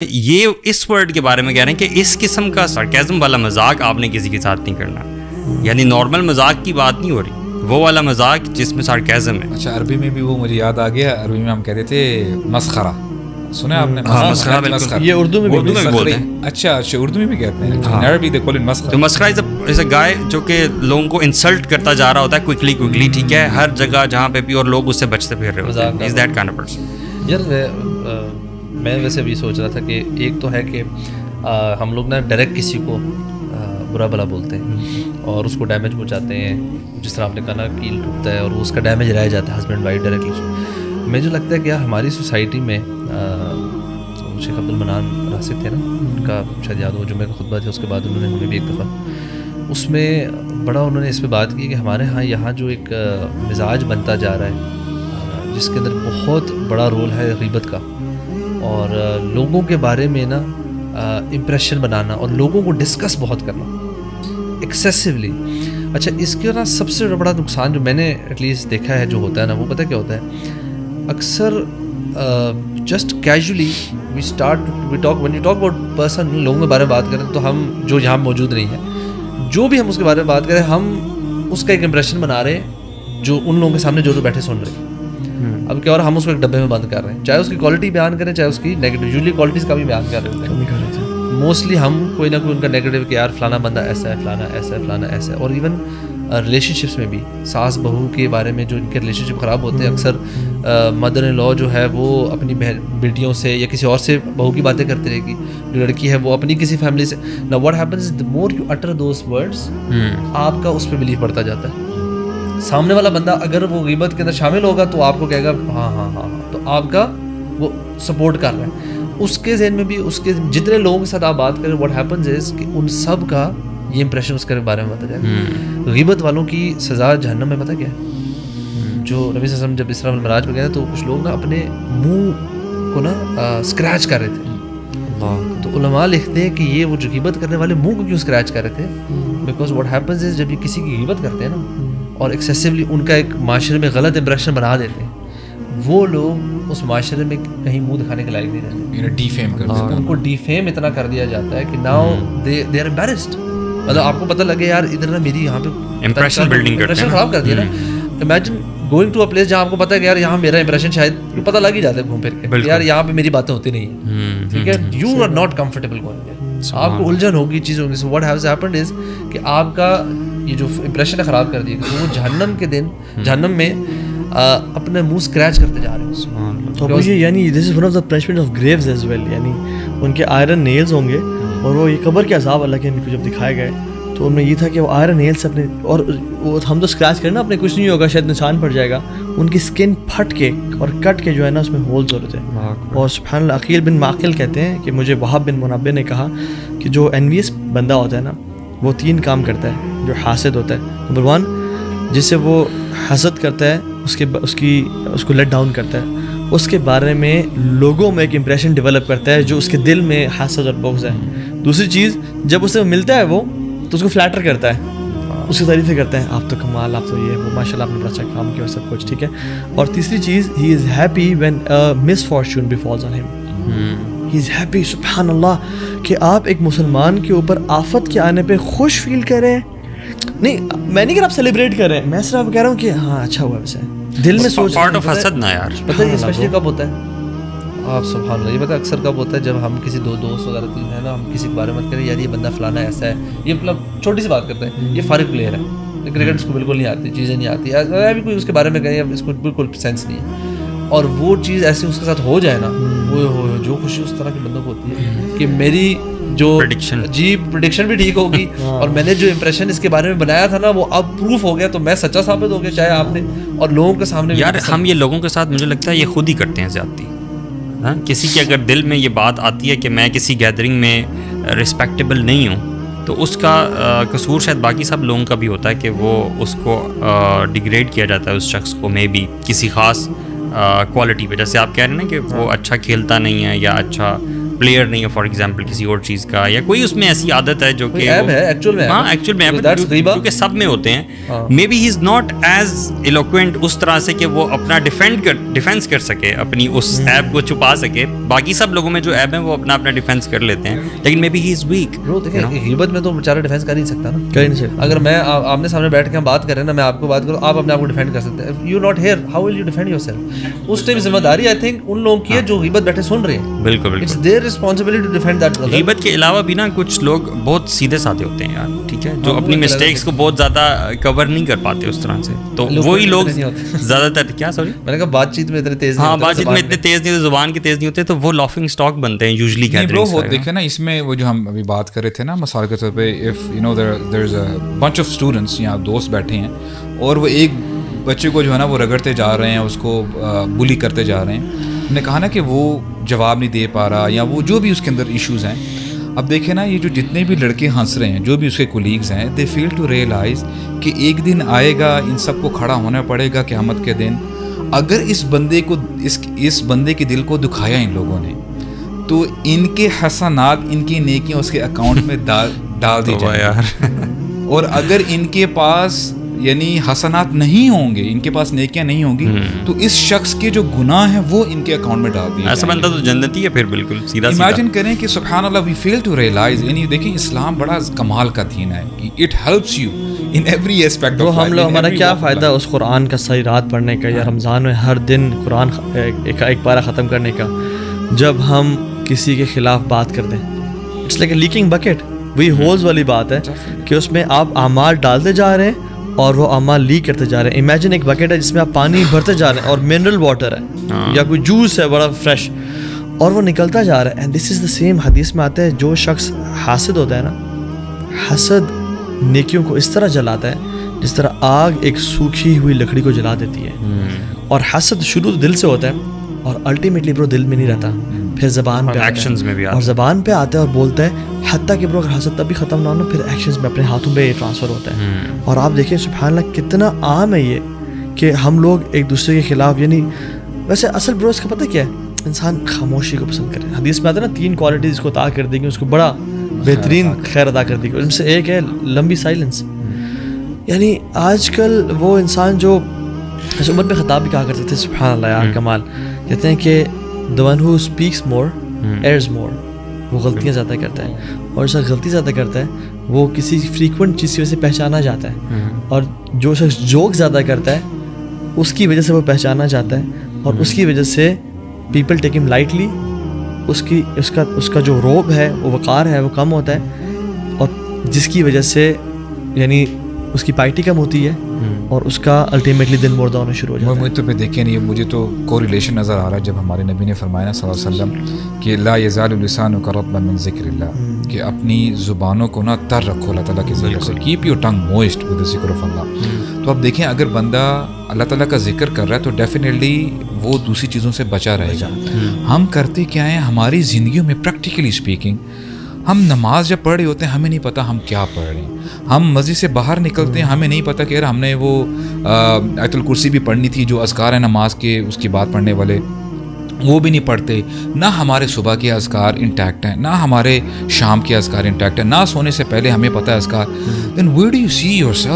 یہ اس ورڈ کے بارے میں کہہ رہے ہیں کہ اس قسم کا سارکیزم والا مذاق آپ نے کسی کے ساتھ نہیں کرنا. یعنی نارمل مذاق کی بات نہیں ہو رہی, وہ والا مذاق جس میں سارکیزم ہے. اچھا, عربی میں بھی وہ مجھے یاد آ گیا, عربی میں ہم کہتے تھے مسخرہ, سنا آپ نے؟ مسخرہ بالکل, یہ اردو میں بھی بولتے ہیں. اچھا, اردو میں بھی کہتے ہیں. عربی دے کال اٹ مسخرہ. تو مسخرہ از اے گائے جو کہ لوگوں کو انسلٹ کرتا جا رہا ہوتا ہے کوئکلی, ٹھیک ہے, ہر جگہ جہاں پہ بھی, اور لوگ اس سے بچتے پھر رہے ہوتے ہیں. Is that kind of person. یار میں ویسے بھی سوچ رہا تھا کہ ایک تو ہے کہ ہم لوگ نا ڈائریکٹ کسی کو برا بلا بولتے ہیں اور اس کو ڈیمیج پہنچاتے ہیں, جس طرح آپ نے کہا نا کیل ٹوٹتا ہے اور اس کا ڈیمیج رہ جاتا ہے ہسبینڈ وائف ڈائریکٹلی. مجھے لگتا ہے کہ ہماری سوسائٹی میں شیخ عبد المنان راسخ تھے نا, ان کا شاید یاد ہو جمعہ کا خطبہ تھا, اس کے بعد انہوں نے ہمیں بھی ایک دفعہ اس میں بڑا انہوں نے اس پہ بات کی کہ ہمارے ہاں یہاں جو ایک مزاج بنتا جا رہا ہے جس کے اندر بہت بڑا رول ہے غیبت کا, اور لوگوں کے بارے میں نا امپریشن بنانا اور لوگوں کو ڈسکس بہت کرنا ایکسیسولی. اچھا, اس کے نا سب سے بڑا نقصان جو میں نے ایٹ لیسٹ دیکھا ہے جو ہوتا ہے نا, وہ پتہ کیا ہوتا ہے, اکثر just casually we start we talk when you talk about person, لوگوں کے بارے میں بات کریں تو ہم جو یہاں موجود نہیں ہیں, جو بھی ہم اس کے بارے میں بات کریں, ہم اس کا ایک امپریشن بنا رہے ہیں جو ان لوگوں کے سامنے جو بیٹھے سن رہے ہیں. اب کیا, اور ہم اس کو ایک ڈبے میں بند کر رہے ہیں, چاہے اس کی کوالٹی بیان کریں چاہے اس کی نیگیٹو, یوزلی کوالٹیز کا بھی بیان کر رہے ہوتے ہیں. موسٹلی ہم کوئی نہ کوئی ان کا نیگیٹو کہ یار فلانا بندہ ایسا ہے, فلانا ایسا ہے, فلانا ایسا ہے. اور ایون ریلیشن شپس میں بھی ساس بہو کے بارے میں جو ان کے ریلیشن شپ خراب ہوتے ہیں, اکثر مدر ان لا جو ہے وہ اپنی بیٹیوں سے یا کسی اور سے بہو کی باتیں کرتے رہے گی, جو لڑکی ہے وہ اپنی کسی فیملی سے. نا what happens the more you utter those words, آپ کا اس پہ بلیف بڑھتا جاتا ہے. سامنے والا بندہ اگر وہ غیبت کے اندر شامل ہوگا تو آپ کو کہے گا ہاں ہاں ہاں, تو آپ کا وہ سپورٹ کر رہا ہے. اس کے ذہن میں بھی اس کے جتنے لوگوں کے ساتھ آپ بات کریں, واٹ ہیپنز از کہ ان سب کا یہ امپریشن اس کے بارے میں بتا جائے گا. غیبت والوں کی سزا جہنم میں پتہ کیا ہے, جو نبی صلی اللہ علیہ وسلم جب اسراء والمعراج پہ گئے تو کچھ لوگ نا اپنے منہ کو نا اسکریچ کر رہے تھے. تو علماء لکھتے ہیں کہ یہ وہ جو غیبت کرنے والے منہ کو کیوں اسکریچ کر رہے تھے, بیکاز واٹ ہیپنز از جب یہ کسی کی غیبت کرتے ہیں نا اور ایکسیسولی ان کا ایک معاشرے میں غلط امپریشن بنا دیتے ہیں, وہ لوگ اس معاشرے میں کہیں منہ دکھانے کے لائق نہیں رہتے. ڈیفیم کر دیتے ہیں, ان کو ڈیفیم اتنا کر دیا جاتا ہے کہ ناؤ دے آر امبیرسڈ. مطلب آپ کو پتہ لگے یار ادھر نا میری یہاں پہ امپریشن بلڈنگ کرتے ہیں, خراب کر دیا نا. Imagine going to a place جہاں آپ کو پتہ ہے کہ یار یہاں میرا امپریشن شاید پتہ لگ ہی جاتا ہے گھوم پھر کے, یار یہاں پہ میری باتیں ہوتی نہیں ہیں, ٹھیک ہے, you are not comfortable going there, آپ کو الجھن ہوگی چیزیں ہوگی. So what has happened is کہ آپ کا یہ جو امپریشن ہے خراب کر دیا گیا, تو وہ جہنم کے دن جہنم میں اپنے منہ اسکریچ کرتے جا رہے ہیں. تو مجھے یعنی this is one of the punishment of graves as well, یعنی ان کے آئرن نیلز ہوں گے, اور وہ یہ قبر کے عذاب اللہ کے کو جب دکھائے گئے تو ان میں یہ تھا کہ وہ آئرن نیل سے اپنے, اور وہ ہم تو اسکریچ کریں نا اپنے, کچھ نہیں ہوگا, شاید نشان پڑ جائے گا, ان کی اسکن پھٹ کے اور کٹ کے جو ہے نا اس میں ہولز ہو رہے تھے. اور سبحان اللہ, عقیل بن معقل کہتے ہیں کہ مجھے وہاب بن منبہ نے کہا کہ جو انویس بندہ ہوتا ہے نا وہ 3 کام کرتا ہے. جو حاسد ہوتا ہے, نمبر 1 جس سے وہ حسد کرتا ہے, اس کو لیٹ ڈاؤن کرتا ہے, اس کے بارے میں لوگوں میں ایک امپریشن ڈیولپ کرتا ہے جو اس کے دل میں حسد اور بغض ہے. دوسری چیز, جب اسے ملتا ہے وہ تو اس کو فلیٹر کرتا ہے, اس کی تعریفیں کرتا ہے, آپ تو کمال, آپ تو یہ وہ, ماشاء اللہ آپ نے بڑا اچھا کام کیا اور سب کچھ ٹھیک ہے. اور تیسری چیز, he is happy when misfortune befalls on him, he is happy. سبحان اللہ, کہ آپ ایک مسلمان کے اوپر آفت کے آنے پہ خوش فیل کریں. نہیں, میں نہیں کہ آپ سیلیبریٹ کریں, میں صرف کہہ رہا ہوں کہ ہاں اچھا ہوا ویسے, دل میں سوچ. پارٹ آف حسد نا یار, پتہ ہے اسپیشلی کب ہوتا ہے, آپ سبحان اللہ, یہ پتہ اکثر کب ہوتا ہے جب ہم کسی دوست وغیرہ ہیں نا, ہم کسی کے بارے میں کریں یار یہ بندہ فلانا ایسا ہے, یہ مطلب چھوٹی سی بات کرتے ہیں, یہ فارغ پلیئر ہے, کرکٹ اس کو بالکل نہیں آتی, چیزیں نہیں آتی, ابھی کوئی اس کے بارے میں کہیں اس کو بالکل سینس نہیں ہے, اور وہ چیز ایسے اس کے ساتھ ہو جائے نا, وہ جو خوشی اس طرح کے بندوں کو ہوتی ہے کہ میری جو پریڈکشن بھی ٹھیک ہوگی, اور میں نے جو امپریشن اس کے بارے میں بنایا تھا نا وہ اب پروف ہو گیا, تو میں سچا ثابت ہو گیا, چاہے آپ نے اور لوگوں کے سامنے. یار ہم یہ لوگوں کے ساتھ مجھے لگتا ہے یہ خود ہی کرتے ہیں زیادتی. ہاں, کسی کے اگر دل میں یہ بات آتی ہے کہ میں کسی گیدرنگ میں رسپیکٹیبل نہیں ہوں, تو اس کا قصور شاید باقی سب لوگوں کا بھی ہوتا ہے کہ وہ اس کو ڈیگریڈ کیا جاتا ہے اس شخص کو, مے بی کسی خاص کوالٹی پہ, جیسے آپ کہہ رہے ہیں نا کہ وہ اچھا کھیلتا نہیں ہے یا اچھا پلیئر نہیں ہے فار ایگزامپل کسی اور چیز کا, یا کوئی اس میں ایسی عادت ہے جو کہ ایب ہے ایکچوئل میں, ہاں ایکچوئل میں کیونکہ سب میں ہوتے ہیں, may be he is not as eloquent اس طرح سے کہ وہ اپنا ڈیفینس کر سکے, اپنی اس ایب کو چھپا سکے. باقی سب لوگوں میں جو ایب ہیں وہ اپنا ڈیفینس کر لیتے ہیں, لیکن مے بی ہی از ویک. دیکھیں غیبت میں تو بیچارہ ڈیفینس کر ہی نہیں سکتا نا, کر ہی نہیں سکتا. اگر میں آمنے سامنے بیٹھ کے ہم بات کر رہے ہیں نا, میں آپ کو بات کروں, آپ اپنے آپ کو ڈیفینڈ کر سکتے ہیں. You not here, how will you defend yourself? اس ٹائم ذمہ داری آئی تھنک ان لوگوں کی ہے جو غیبت بیٹھے سن رہے ہیں. بالکل بالکل, it's their responsibility to defend that. غیبت کے علاوہ بھی نا کچھ لوگ بہت سیدھے سادھے ہوتے ہیں یار, ٹھیک ہے, جو اپنی مسٹیکس کو بہت زیادہ کور نہیں کر پاتے اس طرح سے. تو وہی لوگ زیادہ تر کیا سوری میں نے کہا بات چیت میں اتنے تیز, ہاں بات چیت میں اتنے تیز نہیں ہوتے, زبان کے تیز نہیں ہوتے, تو وہ لافنگ اسٹاک بنتے ہیں یوزلی گیدرنگز. دیکھیں نا اس میں وہ جو ہم ابھی بات کر رہے تھے نا مثال کے طور پہ, if you know there is a bunch of students, یہاں دوست بیٹھے ہیں اور وہ ایک بچے کو جو ہے نا وہ رگڑتے جا رہے ہیں, اس کو بلی کرتے جا رہے ہیں. ہم نے کہا نا کہ وہ جواب نہیں دے پا رہا, یا وہ جو بھی اس کے اندر ایشوز ہیں. اب دیکھیں نا یہ جو جتنے بھی لڑکے ہنس رہے ہیں, جو بھی اس کے کولیگز ہیں, دے فیل ٹو ریئلائز کہ ایک دن آئے گا ان سب کو کھڑا ہونا پڑے گا قیامت کے دن. اگر اس بندے کے دل کو دکھایا ان لوگوں نے, تو ان کے حسنات, ان کی نیکیاں اس کے اکاؤنٹ میں ڈال دی جائیں یار. اور اگر ان کے پاس یعنی حسنات نہیں ہوں گے, ان کے پاس نیکیاں نہیں ہوں گی, تو اس شخص کے جو گناہ ہیں وہ ان کے اکاؤنٹ میں ڈال دیے. ایسا بندہ تو جنتی ہے پھر, بالکل سیدھا. امیجن کریں کہ سبحان اللہ وی فیل ٹو ریئلائز, یعنی دیکھیں اسلام بڑا کمال کا دین ہے, it helps you in every aspect of life. ہمارا کیا فائدہ اس قرآن کا صحیح رات پڑھنے کا, یا رمضان میں ہر دن قرآن ایک پارہ ختم کرنے کا, جب ہم کسی کے خلاف بات کر دیں. It's like a leaking bucket, وہی ہولز والی بات ہے کہ اس میں آپ اعمال ڈالتے جا رہے ہیں اور وہ اعمال لیک کرتے جا رہے ہیں. امیجن ایک بکٹ ہے جس میں آپ پانی بھرتے جا رہے ہیں اور منرل واٹر ہے یا کوئی جوس ہے بڑا فریش, اور وہ نکلتا جا رہا ہے. And this is the same, حدیث میں آتا ہے جو شخص حاسد ہوتا ہے نا, حسد نیکیوں کو اس طرح جلاتا ہے جس طرح آگ ایک سوکھی ہوئی لکڑی کو جلا دیتی ہے. اور حسد شروع دل سے ہوتا ہے اور الٹیمیٹلی برو دل میں نہیں رہتا, پھر زبان پہ ایکشنز میں بھی اور زبان پہ آتا ہے اور بولتا ہے, حتیٰ کہ برو اگر حسد تب بھی ختم نہ ہونا, پھر ایکشنز میں اپنے ہاتھوں پہ ٹرانسفر ہوتا ہے. اور آپ دیکھیں سبحان اللہ کتنا عام ہے یہ کہ ہم لوگ ایک دوسرے کے خلاف, یعنی ویسے اصل برو اس کا پتہ کیا ہے, انسان خاموشی کو پسند کرے. حدیث میں آتا ہے نا 3 کوالٹیز اس کو عطا کر دیں گے, اس کو بڑا بہترین خیر ادا کر دیں گے. ان سے ایک ہے لمبی سائلنس. یعنی آج کل وہ انسان جو ایسے عمر پہ خطاب بھی کہا کرتے تھے, سبحان اللہ یار کمال, کہتے ہیں کہ the one who speaks more errs more, وہ غلطیاں زیادہ کرتا ہے, اور جو شخص غلطی زیادہ کرتا ہے وہ کسی فریکوینٹ چیز کی وجہ سے پہچانا جاتا ہے, اور جو شخص جوک زیادہ کرتا ہے اس کی وجہ سے وہ پہچانا جاتا ہے, اور اس کی وجہ سے پیپل ٹیک ہم لائٹلی, اس کا جو روب ہے, وہ وقار ہے, وہ کم ہوتا ہے, اور جس کی وجہ سے یعنی اس کی پائٹی کم ہوتی ہے اور اس کا الٹیمیٹلی دل مردہ ہونا شروع ہو جاتا ہے. مجھے تو پہ دیکھیں نہیں, مجھے تو کو ریلیشن نظر آ رہا ہے جب ہمارے نبی نے فرمایا نا صلی اللہ علیہ وسلم کہ لا یزال لسانک رطبا من ذکر اللہ, کہ اپنی زبانوں کو نہ تر رکھو اللہ تعالیٰ کے ذکر سے, keep your tongue moist with the dhikr of اللہ. تو اب دیکھیں اگر بندہ اللہ تعالیٰ کا ذکر کر رہا ہے تو ڈیفینیٹلی وہ دوسری چیزوں سے بچا رہے گا. ہم کرتے کیا ہیں ہماری زندگیوں میں, پریکٹیکلی اسپیکنگ, ہم نماز جب پڑھ رہے ہوتے ہیں ہمیں نہیں پتہ ہم کیا پڑھ رہے ہیں. ہم مسجد سے باہر نکلتے ہیں, ہمیں نہیں پتہ کہ یار ہم نے وہ آیت الکرسی بھی پڑھنی تھی, جو اذکار ہیں نماز کے اس کی بات پڑھنے والے, وہ بھی نہیں پڑھتے. نہ ہمارے صبح کے اذکار انٹیکٹ ہیں, نہ ہمارے شام کے اذکار انٹیکٹ ہیں, نہ سونے سے پہلے ہمیں پتہ ہے اذکار. Then where do you see your self